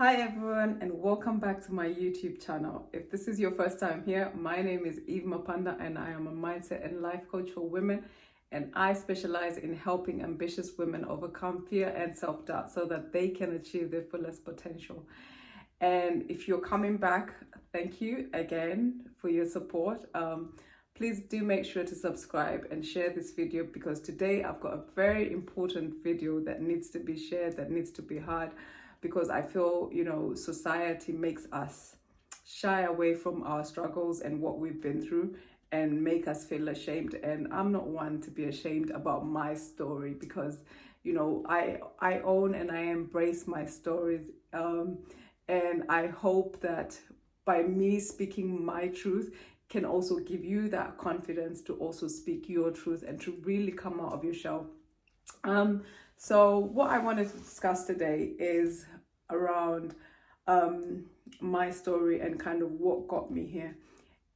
Hi everyone, and welcome back to my YouTube channel. If this is your first time here, my name is Eve Mapanda and I am a mindset and life coach for women, and I specialize in helping ambitious women overcome fear and self-doubt so that they can achieve their fullest potential. And if you're coming back, thank you again for your support. Please do make sure to subscribe and share this video, because today I've got a very important video that needs to be shared, that needs to be heard, because I feel, society makes us shy away from our struggles and what we've been through and make us feel ashamed. And I'm not one to be ashamed about my story, because, I own and I embrace my stories. And I hope that by me speaking my truth can also give you that confidence to also speak your truth and to really come out of your shell. So what I wanted to discuss today is around my story and kind of what got me here.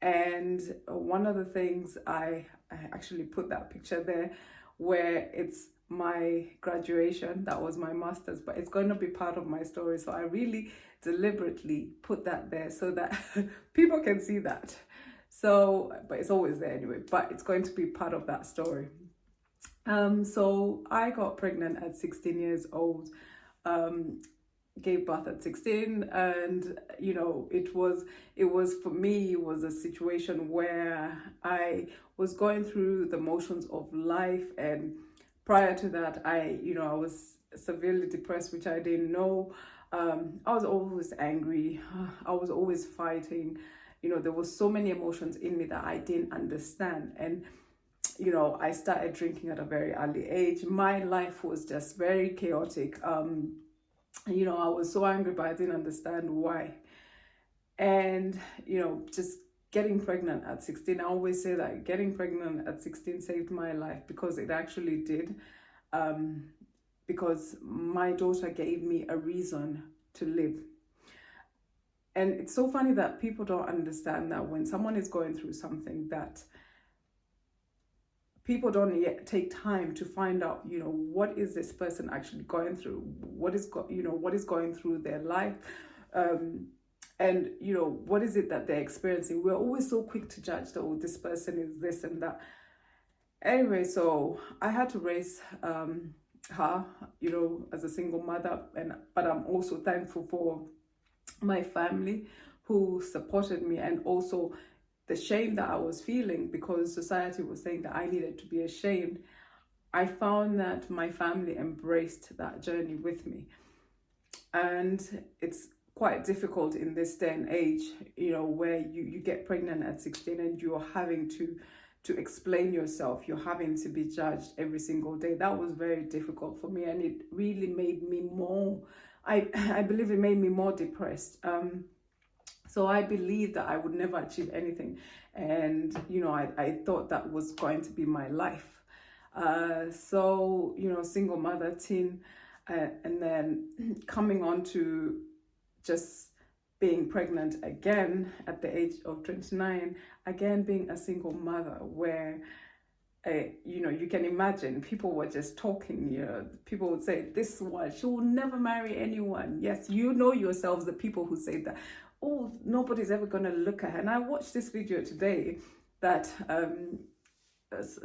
And one of the things I actually put that picture there where it's my graduation, that was my master's, but it's going to be part of my story. So I really deliberately put that there so that people can see that. So, but it's always there anyway, but it's going to be part of that story. So I got pregnant at 16 years old, gave birth at 16, and it was for me, it was a situation where I was going through the motions of life. And prior to that, I was severely depressed, which I didn't know. I was always angry. I was always fighting. There was so many emotions in me that I didn't understand. And I started drinking at a very early age. My life was just very chaotic. I was so angry, but I didn't understand why. And, just getting pregnant at 16, I always say that getting pregnant at 16 saved my life, because it actually did. Because my daughter gave me a reason to live. And it's so funny that people don't understand that when someone is going through something, that people don't yet take time to find out, what is this person actually going through? What is going through their life? And, what is it that they're experiencing? We're always so quick to judge that, oh, this person is this and that. Anyway, so I had to raise her, as a single mother, but I'm also thankful for my family who supported me, and also the shame that I was feeling because society was saying that I needed to be ashamed. I found that my family embraced that journey with me. And it's quite difficult in this day and age, where you get pregnant at 16 and you're having to explain yourself, you're having to be judged every single day. That was very difficult for me, and it really made me more, I believe it made me more depressed. So I believed that I would never achieve anything. And, I thought that was going to be my life. So, single mother, teen, and then coming on to just being pregnant again at the age of 29, again being a single mother, where you can imagine people were just talking, people would say, this one, she will never marry anyone. Yes, yourselves, the people who say that, oh, nobody's ever going to look at her. And I watched this video today that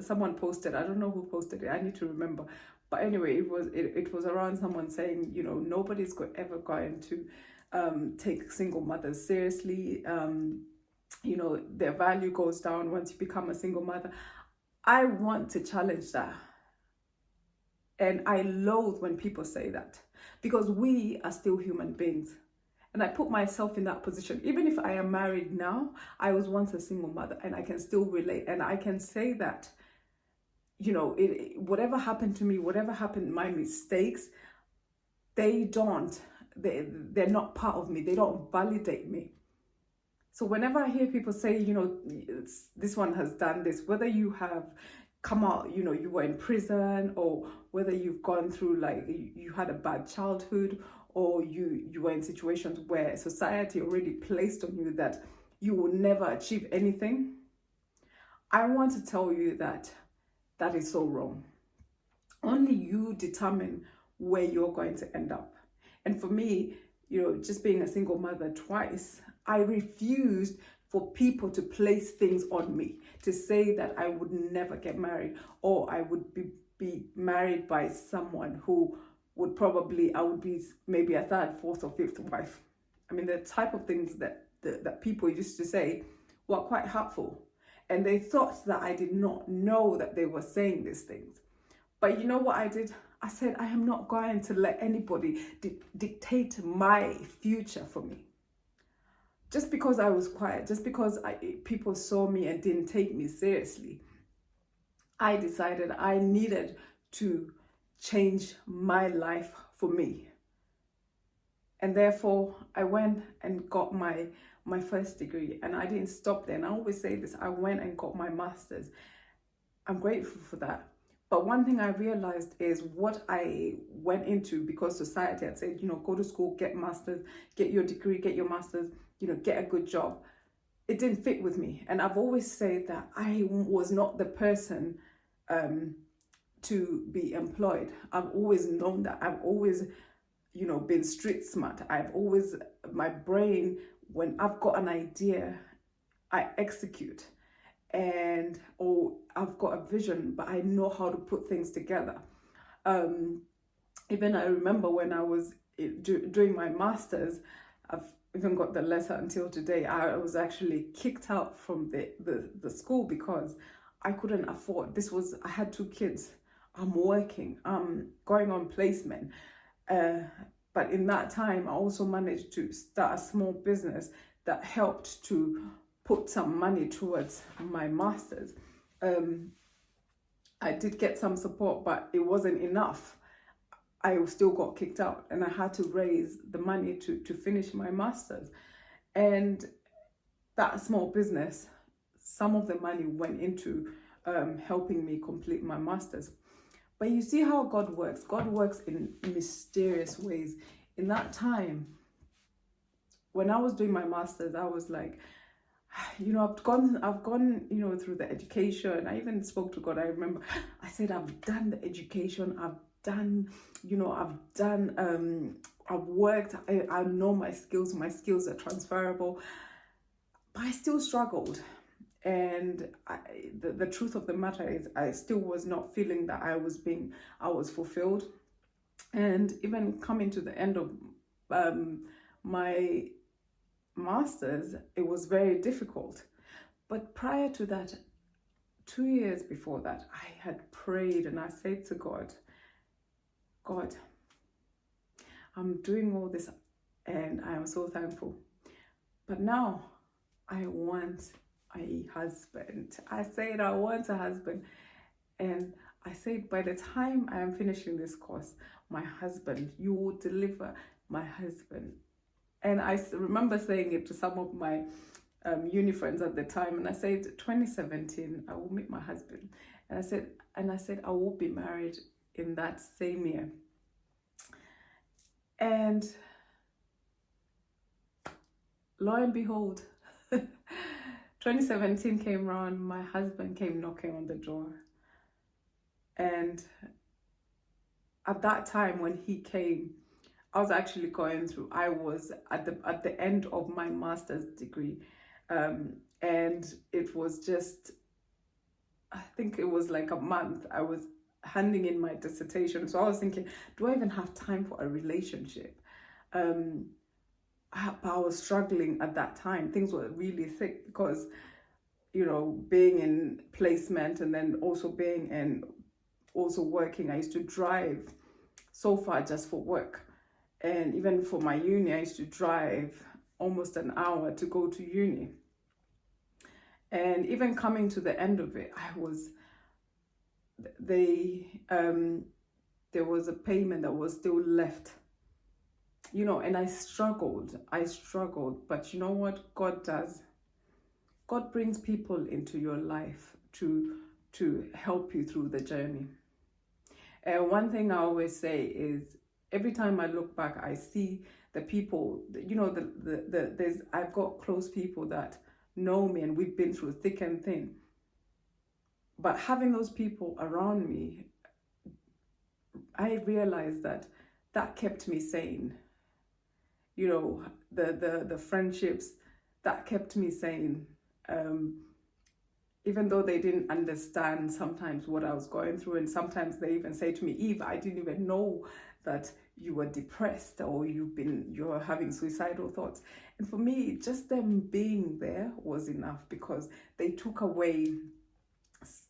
someone posted. I don't know who posted it, I need to remember. But anyway, it was around someone saying, nobody's ever going to take single mothers seriously. Their value goes down once you become a single mother. I want to challenge that. And I loathe when people say that, because we are still human beings. And I put myself in that position. Even if I am married now, I was once a single mother, and I can still relate. And I can say that, whatever happened to me, whatever happened, my mistakes, they're not part of me. They don't validate me. So whenever I hear people say, this one has done this, whether you have come out, you were in prison, or whether you've gone through, like, you had a bad childhood, or you were in situations where society already placed on you that you will never achieve anything, I want to tell you that that is so wrong. Only you determine where you're going to end up. And for me, just being a single mother twice, I refused for people to place things on me, to say that I would never get married, or I would be married by someone who I would be maybe a third, fourth, or fifth wife. I mean, the type of things that people used to say were quite hurtful. And they thought that I did not know that they were saying these things. But you know what I did? I said, I am not going to let anybody dictate my future for me. Just because I was quiet, just because people saw me and didn't take me seriously, I decided I needed to change my life for me. And therefore, I went and got my first degree, and I didn't stop there. And I always say this, I went and got my master's. I'm grateful for that. But one thing I realized is what I went into, because society had said, go to school, get master's, get your degree, get your master's, get a good job. It didn't fit with me. And I've always said that I was not the person to be employed. I've always known that. I've always, been street smart. My brain, when I've got an idea, I execute. Or I've got a vision, but I know how to put things together. Even I remember when I was doing my master's, I've even got the letter until today. I was actually kicked out from the school because I couldn't afford. I had 2 kids. I'm working. I'm going on placement. But in that time, I also managed to start a small business that helped to put some money towards my master's. I did get some support, but it wasn't enough. I still got kicked out, and I had to raise the money to finish my master's. And that small business, some of the money went into helping me complete my master's. But you see how God works. God works in mysterious ways. In that time, when I was doing my master's, I was like, I've gone, through the education. I even spoke to God. I remember I said, I've done the education. I've worked. I know my skills. My skills are transferable. But I still struggled. And the truth of the matter is, I still was not feeling that I was fulfilled. And even coming to the end of my master's, it was very difficult. But prior to that, 2 years before that, I had prayed and I said to God, I'm doing all this and I am so thankful. But now I want a husband. I said I want a husband. And I said, by the time I am finishing this course, my husband, you will deliver my husband. And I remember saying it to some of my uni friends at the time. And I said, 2017, I will meet my husband. And I said, I will be married in that same year. And lo and behold, 2017 came around, my husband came knocking on the door. And at that time when he came, I was actually going through, I was at the end of my master's degree. And it was just, I think it was like a month, I was handing in my dissertation. So I was thinking, do I even have time for a relationship? I was struggling at that time. Things were really thick because, being in placement and then also working, I used to drive so far just for work. And even for my uni, I used to drive almost an hour to go to uni. And even coming to the end of it, there was a payment that was still left. And I struggled, but you know what God does? God brings people into your life to help you through the journey. And one thing I always say is, every time I look back, I see the people, I've got close people that know me and we've been through thick and thin. But having those people around me, I realized that kept me sane. you know, the friendships that kept me sane. Even though they didn't understand sometimes what I was going through, and sometimes they even say to me, Eve, I didn't even know that you were depressed or you're having suicidal thoughts. And for me, just them being there was enough, because they took away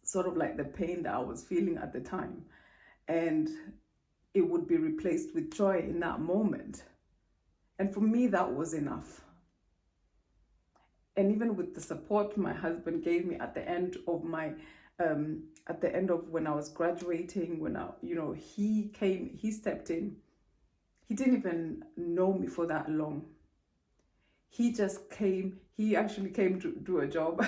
sort of like the pain that I was feeling at the time, and it would be replaced with joy in that moment. And for me, that was enough. And even with the support my husband gave me at the end of my at the end of when I was graduating, when he stepped in. He didn't even know me for that long. He just came. He actually came to do a job.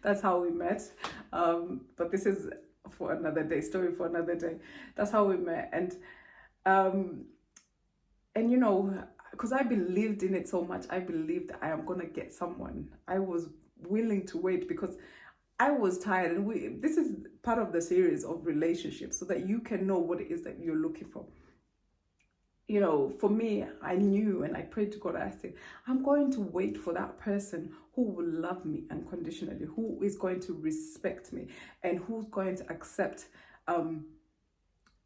That's how we met. But this is for another day, story for another day. That's how we met. And because I believed in it so much, I believed that I am going to get someone. I was willing to wait because I was tired. And this is part of the series of relationships, so that you can know what it is that you're looking for. For me, I knew, and I prayed to God. I said, I'm going to wait for that person who will love me unconditionally, who is going to respect me, and who's going to accept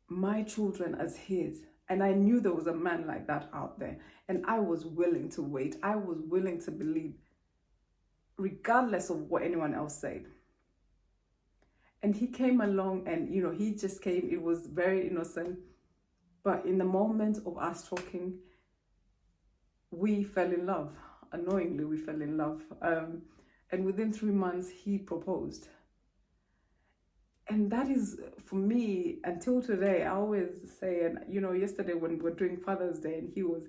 my children as his. And I knew there was a man like that out there. And I was willing to wait. I was willing to believe, regardless of what anyone else said. And he came along, and, he just came. It was very innocent. But in the moment of us talking, we fell in love. Unknowingly, we fell in love. And within 3 months, he proposed. And that is, for me, until today, I always say, and yesterday when we were doing Father's Day, and he was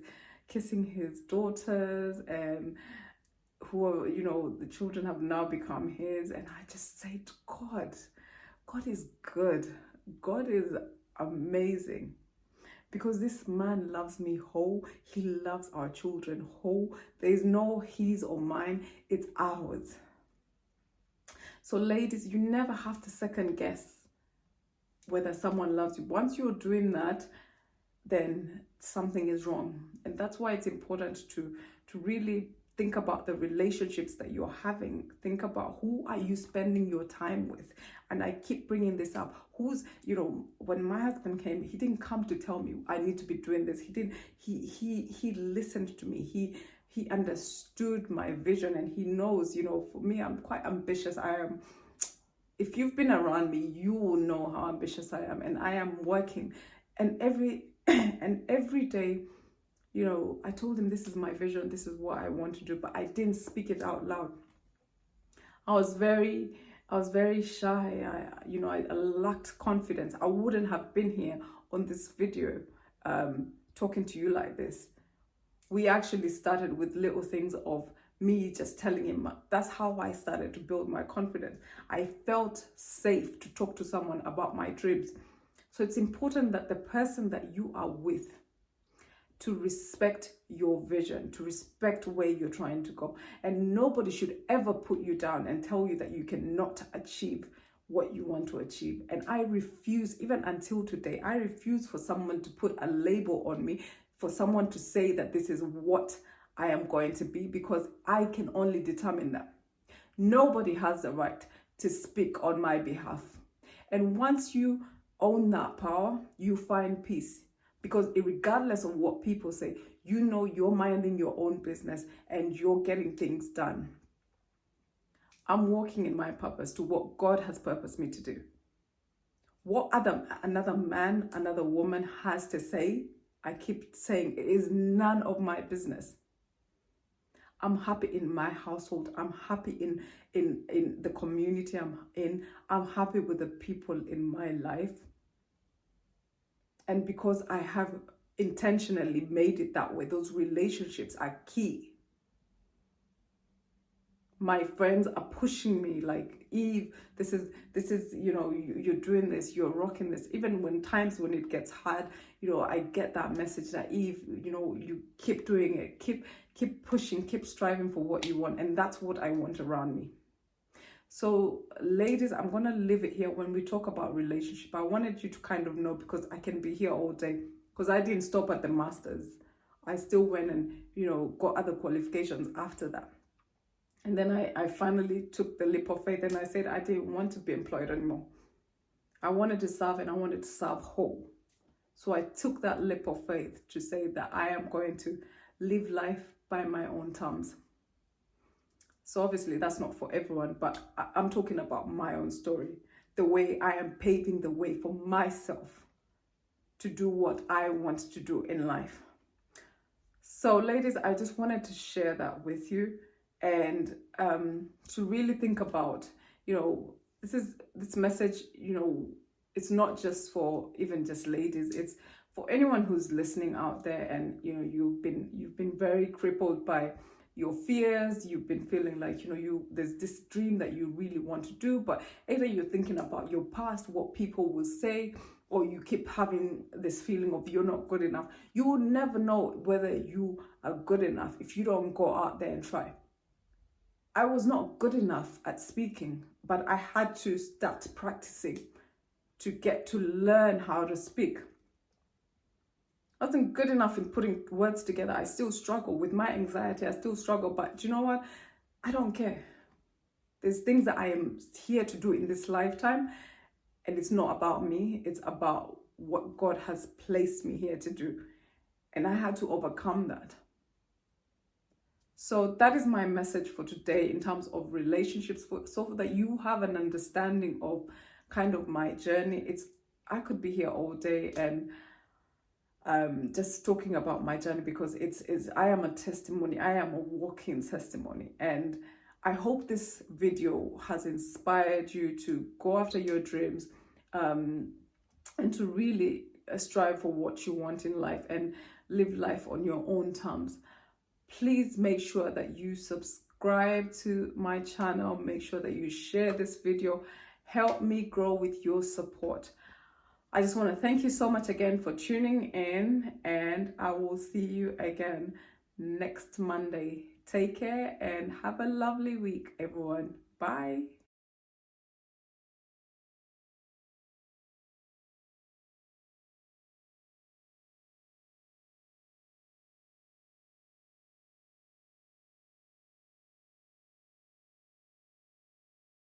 kissing his daughters, and who are, the children have now become his. And I just say to God, God is good. God is amazing. Because this man loves me whole. He loves our children whole. There is no his or mine. It's ours. So ladies, you never have to second guess whether someone loves you. Once you're doing that, then something is wrong. And that's why it's important to really think about the relationships that you're having. Think about, who are you spending your time with? And I keep bringing this up. When my husband came, he didn't come to tell me I need to be doing this. He listened to me. He understood my vision, and he knows, for me, I'm quite ambitious. If you've been around me, you will know how ambitious I am, and I am working. And every day, I told him, this is my vision, this is what I want to do, but I didn't speak it out loud. I was very shy. I lacked confidence. I wouldn't have been here on this video talking to you like this. We actually started with little things of me just telling him. That's how I started to build my confidence. I felt safe to talk to someone about my dreams. So it's important that the person that you are with, to respect your vision, to respect where you're trying to go. And nobody should ever put you down and tell you that you cannot achieve what you want to achieve. And I refuse, even until today, I refuse for someone to put a label on me, for someone to say that this is what I am going to be, because I can only determine that. Nobody has the right to speak on my behalf. And once you own that power, you find peace. Because regardless of what people say, you're minding your own business and you're getting things done. I'm walking in my purpose, to what God has purposed me to do. What another man, another woman has to say, I keep saying, it is none of my business. I'm happy in my household. I'm happy in the community I'm in. I'm happy with the people in my life. And because I have intentionally made it that way, those relationships are key. My friends are pushing me like, Eve, this is, you're doing this, you're rocking this. Even when it gets hard, I get that message that, Eve, you keep doing it, keep pushing, keep striving for what you want. And that's what I want around me. So ladies, I'm going to leave it here. When we talk about relationship, I wanted you to kind of know, because I can be here all day, because I didn't stop at the masters. I still went and, got other qualifications after that. And then I finally took the leap of faith and I said I didn't want to be employed anymore. I wanted to serve, and I wanted to serve whole. So I took that leap of faith to say that I am going to live life by my own terms. So obviously that's not for everyone, but I'm talking about my own story, the way I am paving the way for myself to do what I want to do in life. So ladies, I just wanted to share that with you, and to really think about, this message, it's not just for even just ladies, it's for anyone who's listening out there, and you've been very crippled by your fears. You've been feeling like there's this dream that you really want to do, but either you're thinking about your past, what people will say, or you keep having this feeling of you're not good enough. You will never know whether you are good enough if you don't go out there and try. I was not good enough at speaking, but I had to start practicing to get to learn how to speak. I wasn't good enough in putting words together. I still struggle with my anxiety. I still struggle, but do you know what? I don't care. There's things that I am here to do in this lifetime, and it's not about me. It's about what God has placed me here to do. And I had to overcome that. So that is my message for today in terms of relationships, so that you have an understanding of kind of my journey. I could be here all day and just talking about my journey, because I am a testimony. I am a walking testimony, and I hope this video has inspired you to go after your dreams, and to really strive for what you want in life and live life on your own terms. Please make sure that you subscribe to my channel. Make sure that you share this video. Help me grow with your support. I just want to thank you so much again for tuning in, and I will see you again next Monday. Take care and have a lovely week, everyone. Bye.